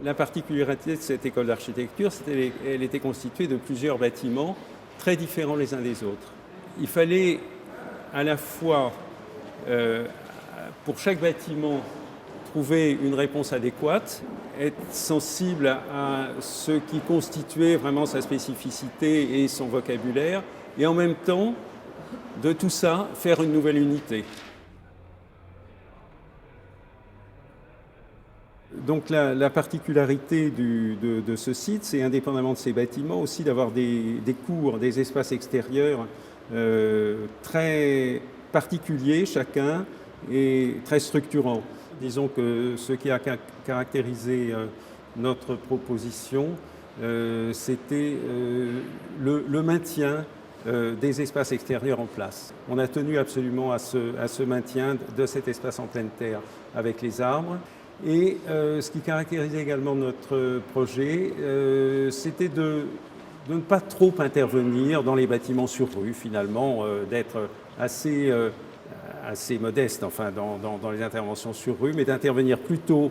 La particularité de cette école d'architecture, c'est qu'elle était constituée de plusieurs bâtiments très différents les uns des autres. Il fallait à la fois, pour chaque bâtiment, trouver une réponse adéquate, être sensible à ce qui constituait vraiment sa spécificité et son vocabulaire, et en même temps, de tout ça, faire une nouvelle unité. Donc la particularité de ce site, c'est indépendamment de ces bâtiments aussi d'avoir des cours, des espaces extérieurs très particuliers chacun et très structurants. Disons que ce qui a caractérisé notre proposition, c'était le maintien des espaces extérieurs en place. On a tenu absolument à ce maintien de cet espace en pleine terre avec les arbres. Et ce qui caractérisait également notre projet, c'était de ne pas trop intervenir dans les bâtiments sur rue, finalement, d'être assez modeste enfin, dans les interventions sur rue, mais d'intervenir plutôt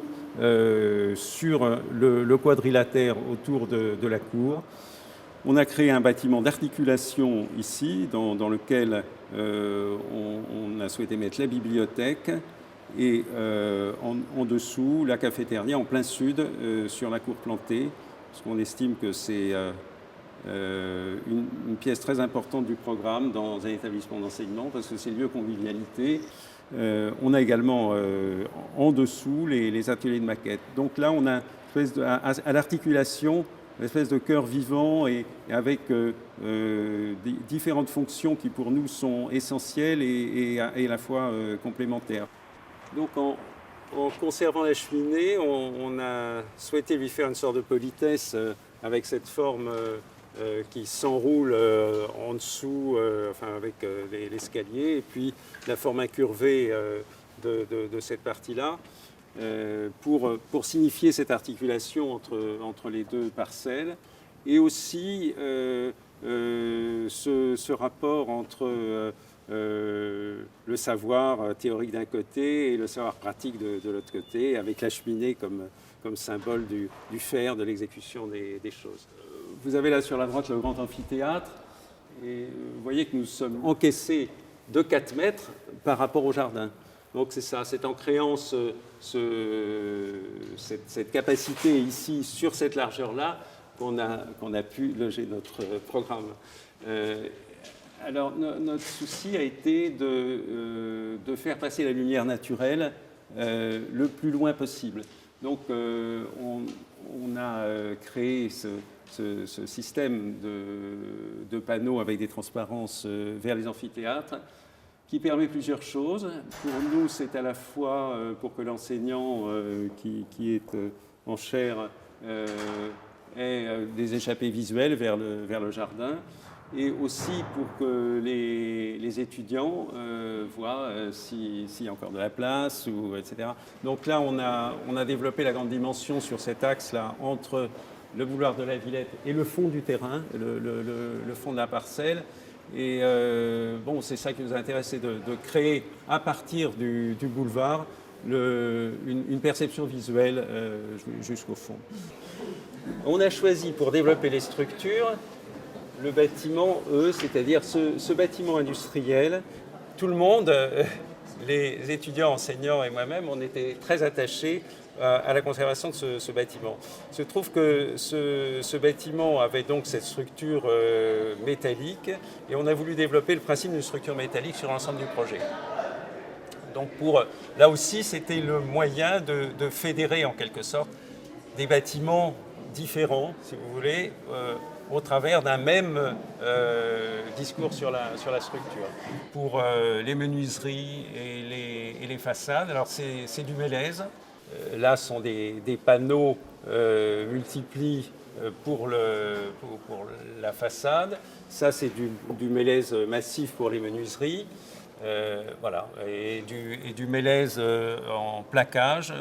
sur le quadrilatère autour de la cour. On a créé un bâtiment d'articulation ici, dans lequel on a souhaité mettre la bibliothèque, et en dessous, la cafétéria en plein sud, sur la cour plantée, parce qu'on estime que c'est une pièce très importante du programme dans un établissement d'enseignement, parce que c'est lieu convivialité. On a également en dessous les ateliers de maquette. Donc là, on a à l'articulation une espèce de cœur vivant et avec différentes fonctions qui pour nous sont essentielles et à la fois complémentaires. Donc en conservant la cheminée, on a souhaité lui faire une sorte de politesse avec cette forme qui s'enroule en dessous, enfin avec l'escalier, et puis la forme incurvée de cette partie-là, pour signifier cette articulation entre les deux parcelles, et aussi ce rapport entre le savoir théorique d'un côté et le savoir pratique de l'autre côté, avec la cheminée comme symbole du faire, de l'exécution des choses. Vous avez là sur la droite le grand amphithéâtre, et vous voyez que nous sommes encaissés de 4 mètres par rapport au jardin. Donc c'est ça, c'est en créant cette capacité ici, sur cette largeur-là, qu'on a pu loger notre programme. Alors, notre souci a été de faire passer la lumière naturelle le plus loin possible. Donc, on a créé ce système de panneaux avec des transparences vers les amphithéâtres qui permet plusieurs choses. Pour nous, c'est à la fois pour que l'enseignant qui est en chaire ait des échappées visuelles vers le jardin, et aussi pour que les étudiants voient s'il y a encore de la place, etc. Donc là, on a développé la grande dimension sur cet axe-là, entre le boulevard de la Villette et le fond du terrain, le fond de la parcelle. Et bon, c'est ça qui nous a intéressé, de créer à partir du boulevard une perception visuelle jusqu'au fond. On a choisi pour développer les structures le bâtiment E, c'est-à-dire ce bâtiment industriel. Tout le monde, les étudiants, enseignants et moi-même, on était très attachés à la conservation de ce bâtiment. Il se trouve que ce bâtiment avait donc cette structure métallique, et on a voulu développer le principe d'une structure métallique sur l'ensemble du projet. Donc là aussi, c'était le moyen de fédérer en quelque sorte des bâtiments différents, si vous voulez, au travers d'un même discours sur la structure. Pour les menuiseries et les façades, alors c'est du mélèze. Là sont des panneaux multiplis pour la façade. Ça, c'est du mélèze massif pour les menuiseries. Voilà, et du mélèze en plaquage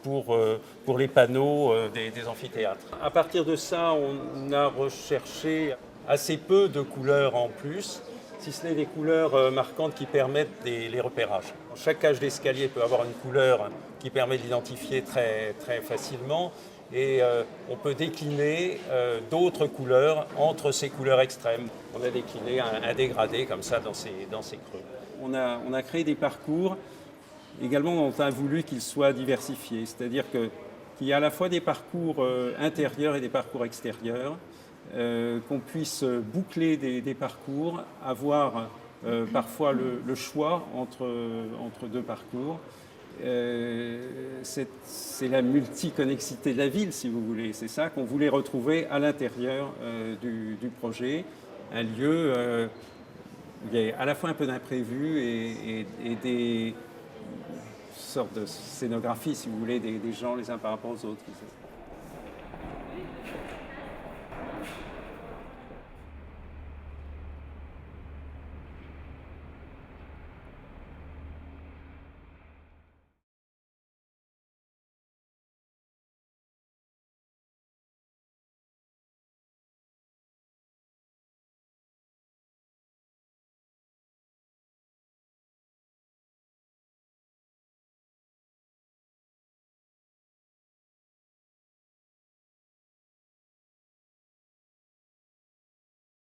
pour les panneaux des amphithéâtres. À partir de ça, on a recherché assez peu de couleurs en plus, si ce n'est des couleurs marquantes qui permettent les repérages. Chaque cage d'escalier peut avoir une couleur qui permet d'identifier très, très facilement, et on peut décliner d'autres couleurs entre ces couleurs extrêmes. On a décliné un dégradé comme ça dans ces creux. On a créé des parcours également dont on a voulu qu'ils soient diversifiés, c'est-à-dire qu'il y a à la fois des parcours intérieurs et des parcours extérieurs, qu'on puisse boucler des parcours, avoir parfois le choix entre deux parcours. C'est la multiconnexité de la ville, si vous voulez. C'est ça qu'on voulait retrouver à l'intérieur du projet. Un lieu où il y a à la fois un peu d'imprévu et des sortes de scénographie, si vous voulez, des gens les uns par rapport aux autres.